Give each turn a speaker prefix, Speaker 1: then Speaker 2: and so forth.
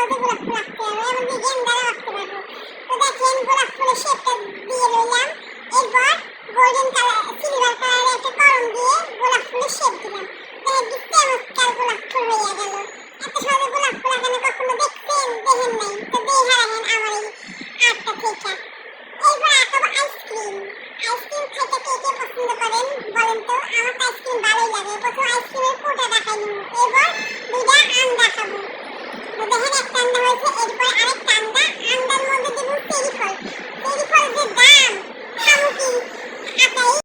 Speaker 1: সহজে গোলাপ ফুল আঁকতে পারবো, এমনকি গেন্দারও আঁকতে পারবো। তো দেখেন গোলাপ ফুলের শেপটা দিয়ে রইলাম, এরপর গোল্ডেন কালার সিলভার কালারের একটা কলম দিয়ে গোলাপ ফুলের শেপ দিলাম। দেখেন কি চমৎকার গোলাপ ফুল হয়ে গেল। এত সহজে গোলাপ ফুল আঁকানো কখনো দেখছেন? দেখেন নাই? তো দেখা রাখেন আমার এই আর্টটা থেকে। এরপর আঁকাবো আইসক্রিম। আইসক্রিম খাইতে কে কে পছন্দ করেন বলেন তো? আমার তো আইসক্রিম ভালোই লাগে। প্রথম